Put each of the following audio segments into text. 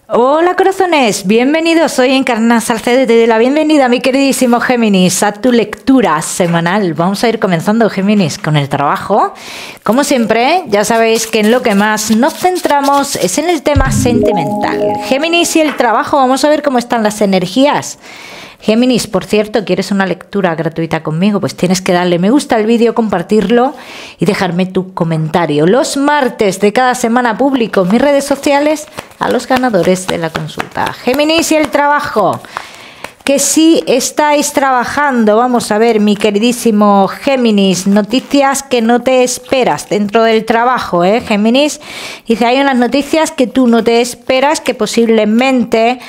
Hola corazones, bienvenidos, soy Encarna Salcedo y te doy la bienvenida, mi queridísimo Géminis, a tu lectura semanal. Vamos a ir comenzando, Géminis, con el trabajo. Como siempre, ya sabéis que en lo que más nos centramos es en el tema sentimental. Géminis y el trabajo, vamos a ver cómo están las energías. Géminis, por cierto, ¿quieres una lectura gratuita conmigo? Pues tienes que darle me gusta al vídeo, compartirlo y dejarme tu comentario. Los martes de cada semana publico en mis redes sociales a los ganadores de la consulta. Géminis y el trabajo. Que si estáis trabajando, vamos a ver, mi queridísimo Géminis, noticias que no te esperas dentro del trabajo, Géminis. Dice, hay unas noticias que tú no te esperas, que posiblemente...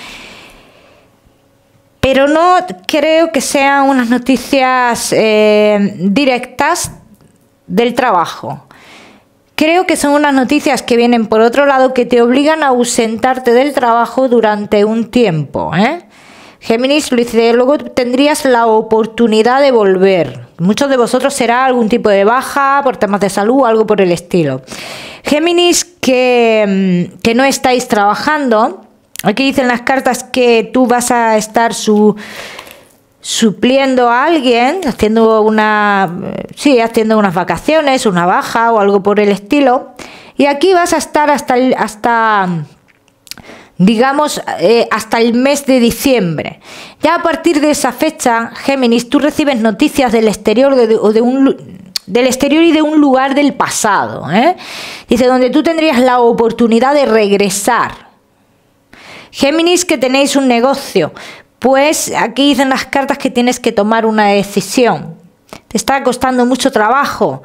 Pero no creo que sean unas noticias directas del trabajo. Creo que son unas noticias que vienen por otro lado que te obligan a ausentarte del trabajo durante un tiempo. Géminis, lo dice, luego tendrías la oportunidad de volver. Muchos de vosotros será algún tipo de baja por temas de salud o algo por el estilo. Géminis, que no estáis trabajando. Aquí dicen las cartas que tú vas a estar supliendo a alguien, haciendo unas vacaciones, una baja o algo por el estilo. Y aquí vas a estar hasta el mes de diciembre. Ya a partir de esa fecha, Géminis, tú recibes noticias del exterior del exterior y de un lugar del pasado. Dice, donde tú tendrías la oportunidad de regresar. Géminis, que tenéis un negocio, pues aquí dicen las cartas que tienes que tomar una decisión. Te está costando mucho trabajo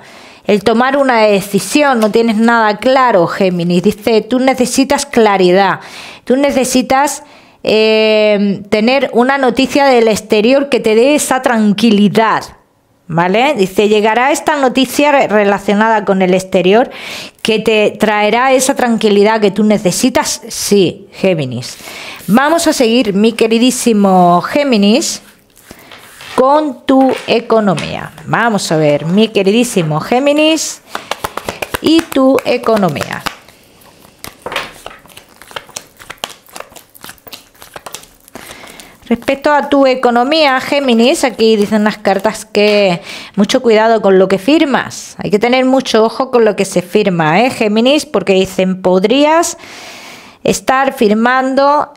el tomar una decisión, no tienes nada claro, Géminis. Dice, tú necesitas claridad, tú necesitas tener una noticia del exterior que te dé esa tranquilidad. ¿Vale? Dice, llegará esta noticia relacionada con el exterior que te traerá esa tranquilidad que tú necesitas. Sí, Géminis. Vamos a seguir, mi queridísimo Géminis, con tu economía. Vamos a ver, mi queridísimo Géminis, y tu economía. Respecto a tu economía, Géminis, aquí dicen las cartas que mucho cuidado con lo que firmas. Hay que tener mucho ojo con lo que se firma, Géminis, porque dicen, podrías estar firmando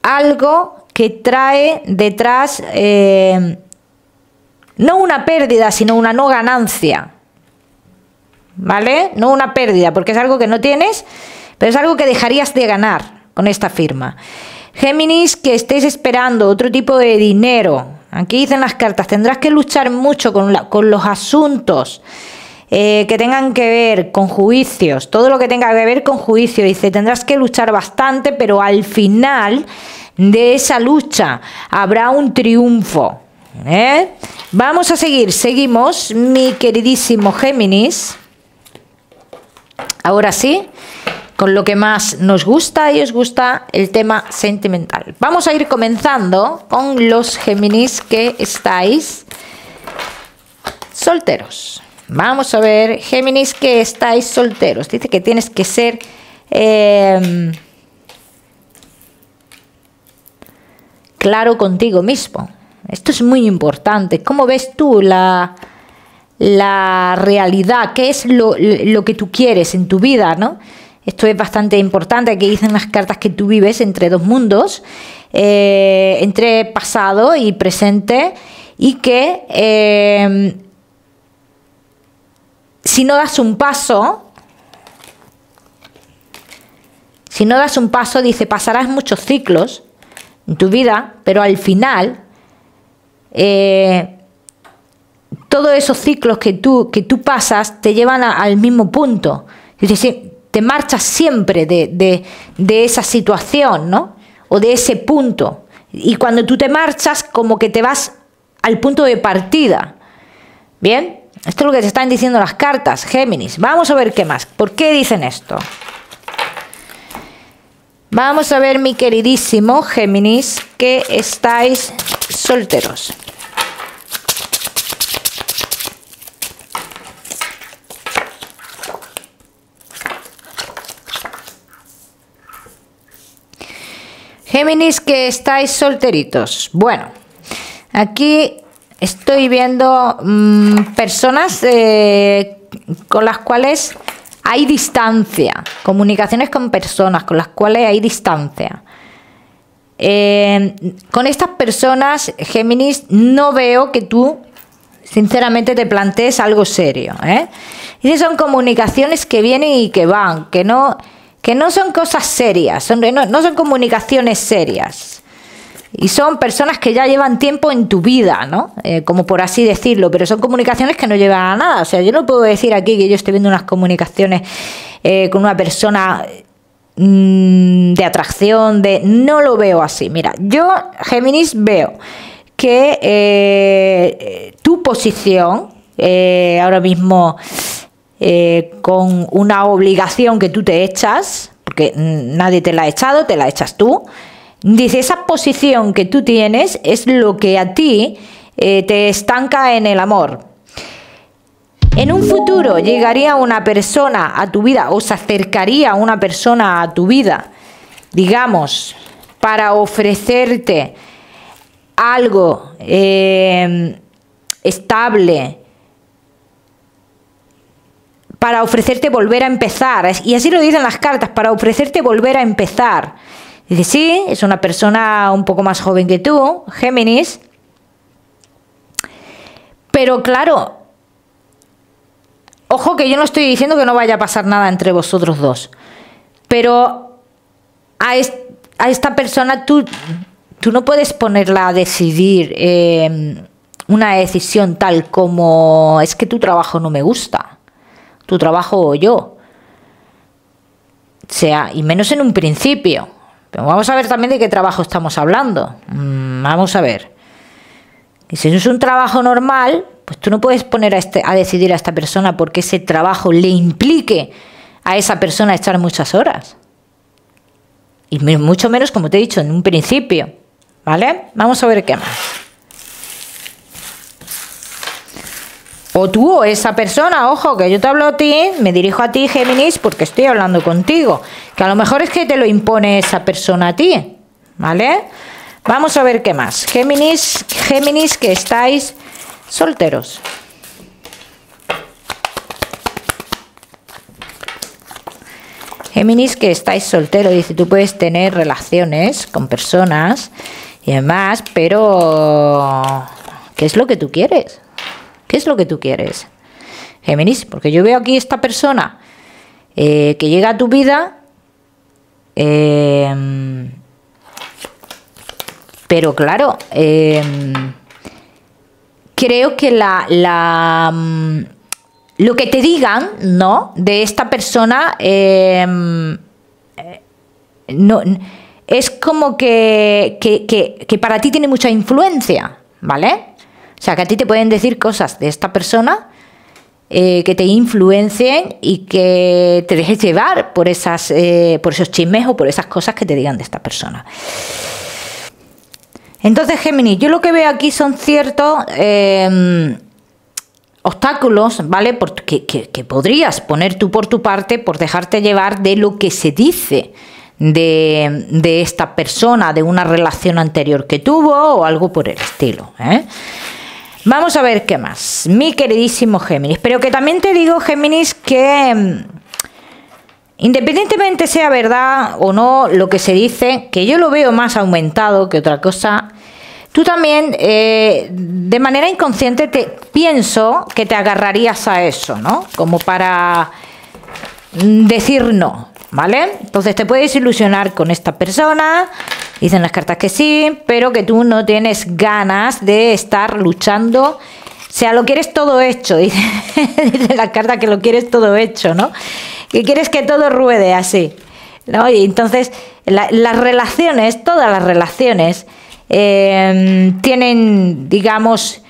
algo que trae detrás no una pérdida, sino una no ganancia. ¿Vale? No una pérdida, porque es algo que no tienes, pero es algo que dejarías de ganar con esta firma. Géminis, que estés esperando otro tipo de dinero. Aquí dicen las cartas, tendrás que luchar mucho con los asuntos que tengan que ver con juicios. Todo lo que tenga que ver con juicio. Dice, tendrás que luchar bastante, pero al final de esa lucha habrá un triunfo. Vamos a seguir. Seguimos, mi queridísimo Géminis. Ahora sí, con lo que más nos gusta y os gusta, el tema sentimental. Vamos a ir comenzando con los Géminis que estáis solteros. Vamos a ver, Géminis, que estáis solteros. Dice que tienes que ser claro contigo mismo. Esto es muy importante. ¿Cómo ves tú la realidad? ¿Qué es lo que tú quieres en tu vida, no? Esto es bastante importante. Aquí dicen las cartas que tú vives entre dos mundos, entre pasado y presente, y que si no das un paso, dice, pasarás muchos ciclos en tu vida, pero al final todos esos ciclos que tú pasas te llevan al mismo punto. Dice, sí, te marchas siempre de esa situación, ¿no? O de ese punto. Y cuando tú te marchas, como que te vas al punto de partida. ¿Bien? Esto es lo que te están diciendo las cartas, Géminis. Vamos a ver qué más. ¿Por qué dicen esto? Vamos a ver, mi queridísimo Géminis, que estáis solteros. Géminis, que estáis solteritos. Bueno, aquí estoy viendo personas con las cuales hay distancia, comunicaciones con personas con las cuales hay distancia. Con estas personas, Géminis, no veo que tú sinceramente te plantees algo serio, ¿eh? Y son comunicaciones que vienen y que van, que no son cosas serias, no son comunicaciones serias. Y son personas que ya llevan tiempo en tu vida, ¿no? Como por así decirlo, pero son comunicaciones que no llevan a nada. O sea, yo no puedo decir aquí que yo estoy viendo unas comunicaciones con una persona de atracción, no lo veo así. Mira, yo, Géminis, veo que tu posición ahora mismo con una obligación que tú te echas, porque nadie te la ha echado, te la echas tú. Dice, esa posición que tú tienes es lo que a ti te estanca en el amor. En un futuro llegaría una persona a tu vida o se acercaría una persona a tu vida, digamos, para ofrecerte algo estable, para ofrecerte volver a empezar. Y así lo dicen las cartas, para ofrecerte volver a empezar. Dice, sí, es una persona un poco más joven que tú, Géminis. Pero claro, ojo que yo no estoy diciendo que no vaya a pasar nada entre vosotros dos. Pero a esta persona tú no puedes ponerla a decidir una decisión tal como, es que tu trabajo no me gusta, tu trabajo o yo. O sea, y menos en un principio. Pero vamos a ver también de qué trabajo estamos hablando. Vamos a ver. Y si es un trabajo normal, pues tú no puedes poner a decidir a esta persona porque ese trabajo le implique a esa persona echar muchas horas. Y mucho menos, como te he dicho, en un principio. ¿Vale? Vamos a ver qué más. O tú o esa persona, ojo, que yo te hablo a ti, me dirijo a ti, Géminis, porque estoy hablando contigo. Que a lo mejor es que te lo impone esa persona a ti, ¿vale? Vamos a ver qué más. Géminis, que estáis solteros. Géminis, que estáis solteros. Dice, tú puedes tener relaciones con personas y demás, pero ¿qué es lo que tú quieres? ¿Qué es lo que tú quieres, Géminis? Porque yo veo aquí esta persona que llega a tu vida, pero claro, creo que lo que te digan, ¿no?, de esta persona no, es como que para ti tiene mucha influencia, ¿vale? O sea, que a ti te pueden decir cosas de esta persona que te influencien y que te dejes llevar por esos chismes o por esas cosas que te digan de esta persona. Entonces, Géminis, yo lo que veo aquí son ciertos obstáculos, ¿vale? Porque, que podrías poner tú por tu parte por dejarte llevar de lo que se dice de esta persona, de una relación anterior que tuvo o algo por el estilo, ¿eh? Vamos a ver qué más, mi queridísimo Géminis. Pero que también te digo, Géminis, que independientemente sea verdad o no lo que se dice, que yo lo veo más aumentado que otra cosa, tú también de manera inconsciente pienso que te agarrarías a eso, ¿no? Como para decir no, ¿vale? Entonces te puedes ilusionar con esta persona, dicen las cartas que sí, pero que tú no tienes ganas de estar luchando. O sea, lo quieres todo hecho, dice las cartas que lo quieres todo hecho, ¿no? Que quieres que todo ruede así, ¿no? Y entonces las relaciones, todas las relaciones tienen, digamos,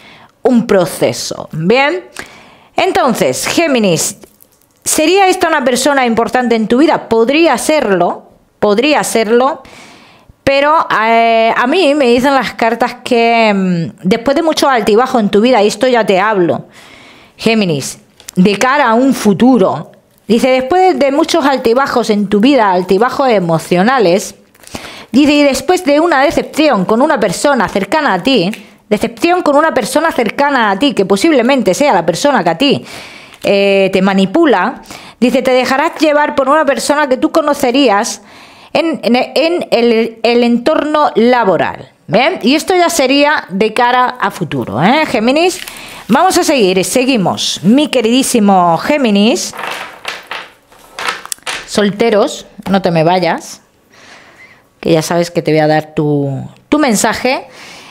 un proceso, ¿bien? Entonces, Géminis, ¿sería esta una persona importante en tu vida? Podría serlo, pero a mí me dicen las cartas que después de mucho altibajo en tu vida, y esto ya te hablo, Géminis, de cara a un futuro, dice, después de muchos altibajos en tu vida, altibajos emocionales, Dice, y después de una decepción con una persona cercana a ti, decepción con una persona cercana a ti, que posiblemente sea la persona que a ti te manipula, dice, te dejarás llevar por una persona que tú conocerías en el entorno laboral. ¿Bien? Y esto ya sería de cara a futuro, ¿eh, Géminis? Vamos a seguir, seguimos. Mi queridísimo Géminis, solteros, no te me vayas, que ya sabes que te voy a dar tu mensaje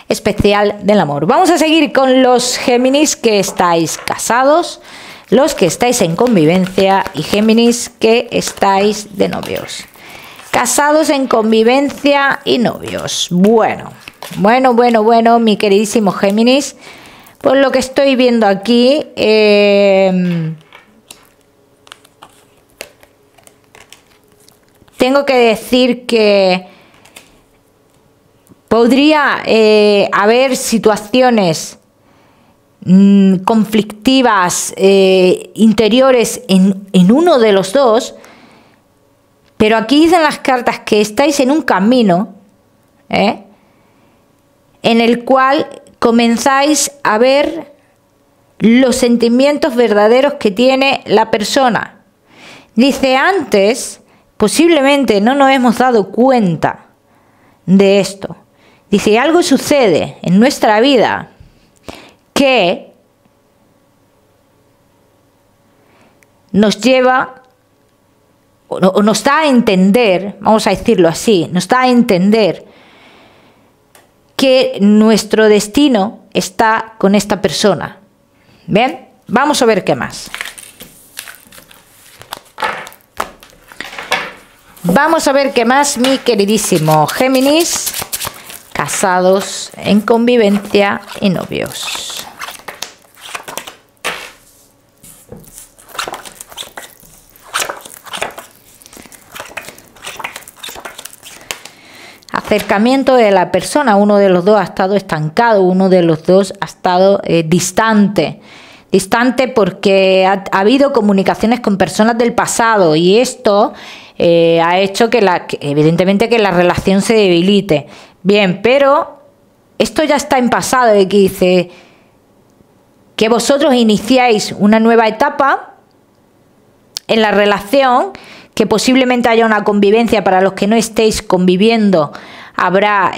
especial del amor. Vamos a seguir con los Géminis que estáis casados, los que estáis en convivencia y Géminis que estáis de novios. Casados, en convivencia y novios. Bueno, mi queridísimo Géminis, por lo que estoy viendo aquí, tengo que decir que podría haber situaciones conflictivas interiores en uno de los dos, pero aquí dicen las cartas que estáis en un camino en el cual comenzáis a ver los sentimientos verdaderos que tiene la persona. Dice, antes posiblemente no nos hemos dado cuenta de esto. Dice, algo sucede en nuestra vida que nos lleva o nos da a entender, vamos a decirlo así, nos da a entender que nuestro destino está con esta persona. ¿Bien? Vamos a ver qué más. Vamos a ver qué más, mi queridísimo Géminis, casados, en convivencia y novios. Acercamiento de la persona, uno de los dos ha estado estancado, uno de los dos ha estado distante porque ha habido comunicaciones con personas del pasado y esto ha hecho que evidentemente que la relación se debilite. Bien, pero esto ya está en pasado, de que dice que vosotros iniciáis una nueva etapa en la relación, que posiblemente haya una convivencia. Para los que no estéis conviviendo, habrá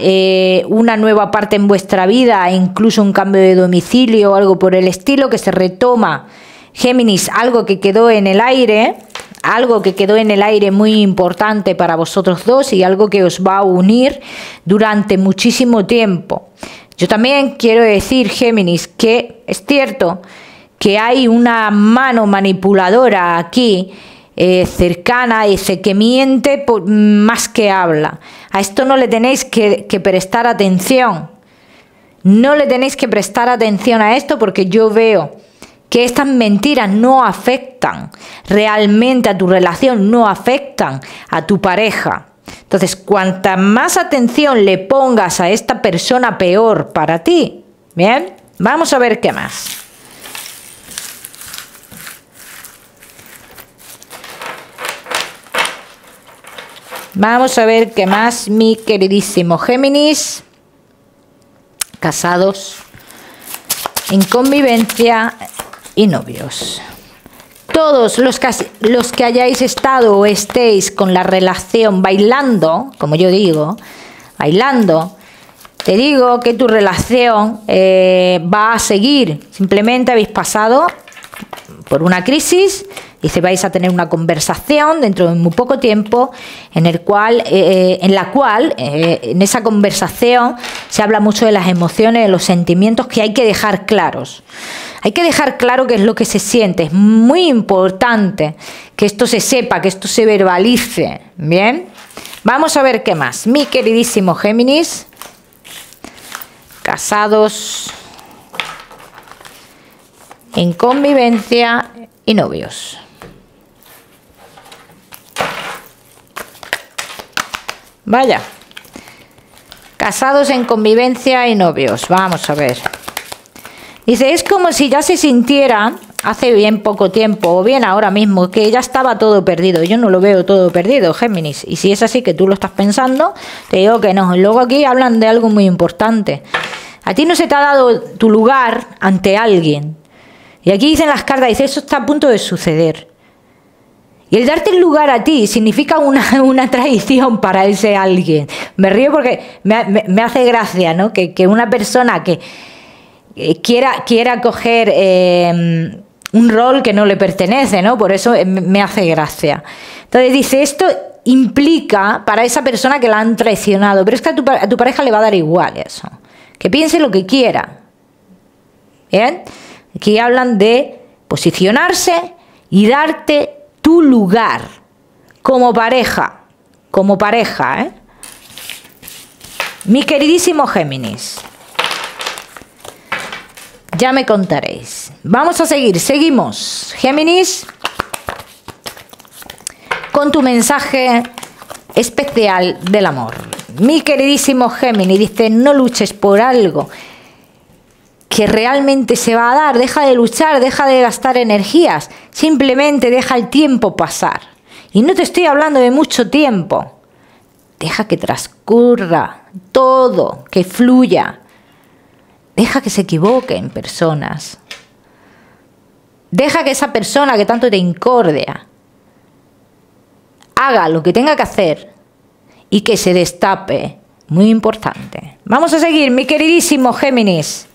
una nueva parte en vuestra vida, incluso un cambio de domicilio o algo por el estilo, que se retoma, Géminis, algo que quedó en el aire, muy importante para vosotros dos y algo que os va a unir durante muchísimo tiempo. Yo también quiero decir, Géminis, que es cierto que hay una mano manipuladora aquí, cercana, ese que miente más que habla. A esto no le tenéis que prestar atención. No le tenéis que prestar atención a esto, porque yo veo que estas mentiras no afectan realmente a tu relación, no afectan a tu pareja. Entonces, cuanta más atención le pongas a esta persona, peor para ti. Bien, vamos a ver qué más. Vamos a ver qué más, mi queridísimo Géminis, casados, en convivencia y novios. Todos los que hayáis estado o estéis con la relación bailando, como yo digo, bailando, te digo que tu relación va a seguir. Simplemente habéis pasado por una crisis. Dice, vais a tener una conversación dentro de muy poco tiempo en la cual en esa conversación se habla mucho de las emociones, de los sentimientos, que hay que dejar claros. Hay que dejar claro qué es lo que se siente. Es muy importante que esto se sepa, que esto se verbalice. Bien, vamos a ver qué más. Mi queridísimo Géminis, casados, en convivencia y novios. Vaya, casados, en convivencia y novios. Vamos a ver. Dice, es como si ya se sintiera hace bien poco tiempo, o bien ahora mismo, que ya estaba todo perdido. Yo no lo veo todo perdido, Géminis. Y si es así que tú lo estás pensando, te digo que no. Luego aquí hablan de algo muy importante. A ti no se te ha dado tu lugar ante alguien. Y aquí dicen las cartas, dice, eso está a punto de suceder. Y el darte el lugar a ti significa una traición para ese alguien. Me río porque me hace gracia, ¿no? Que una persona que quiera coger un rol que no le pertenece, ¿no? Por eso me hace gracia. Entonces dice, esto implica para esa persona que la han traicionado, pero es que a tu pareja le va a dar igual eso. Que piense lo que quiera. ¿Bien? Aquí hablan de posicionarse y darte tu lugar como pareja. Como pareja, ¿eh? Mi queridísimo Géminis. Ya me contaréis. Vamos a seguir. Seguimos. Géminis. Con tu mensaje especial del amor. Mi queridísimo Géminis dice, no luches por algo que realmente se va a dar. Deja de luchar, deja de gastar energías. Simplemente deja el tiempo pasar. Y no te estoy hablando de mucho tiempo. Deja que transcurra todo, que fluya. Deja que se equivoquen personas. Deja que esa persona que tanto te incordia haga lo que tenga que hacer y que se destape. Muy importante. Vamos a seguir, mi queridísimo Géminis.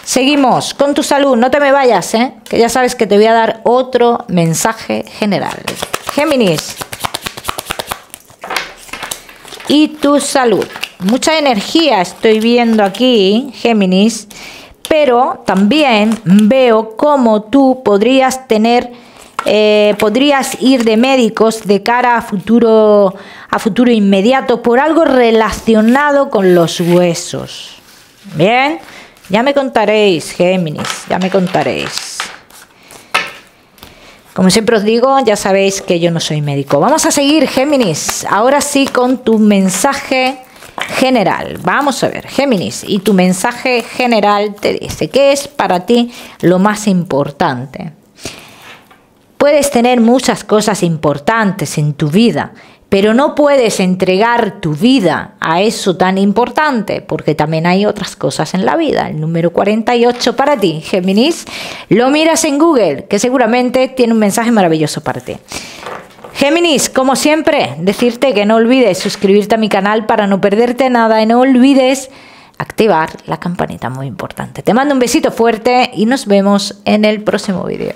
Seguimos con tu salud. No te me vayas, que ya sabes que te voy a dar otro mensaje general. Géminis. Y tu salud. Mucha energía estoy viendo aquí, Géminis, pero también veo cómo tú podrías tener, podrías ir de médicos de cara a futuro inmediato por algo relacionado con los huesos. Bien, ya me contaréis, Géminis, ya me contaréis. Como siempre os digo, ya sabéis que yo no soy médico. Vamos a seguir, Géminis, ahora sí con tu mensaje general. Vamos a ver, Géminis, y tu mensaje general te dice, ¿qué es para ti lo más importante? Puedes tener muchas cosas importantes en tu vida, pero no puedes entregar tu vida a eso tan importante, porque también hay otras cosas en la vida. El número 48 para ti, Géminis. Lo miras en Google, que seguramente tiene un mensaje maravilloso para ti. Géminis, como siempre, decirte que no olvides suscribirte a mi canal para no perderte nada y no olvides activar la campanita, muy importante. Te mando un besito fuerte y nos vemos en el próximo vídeo.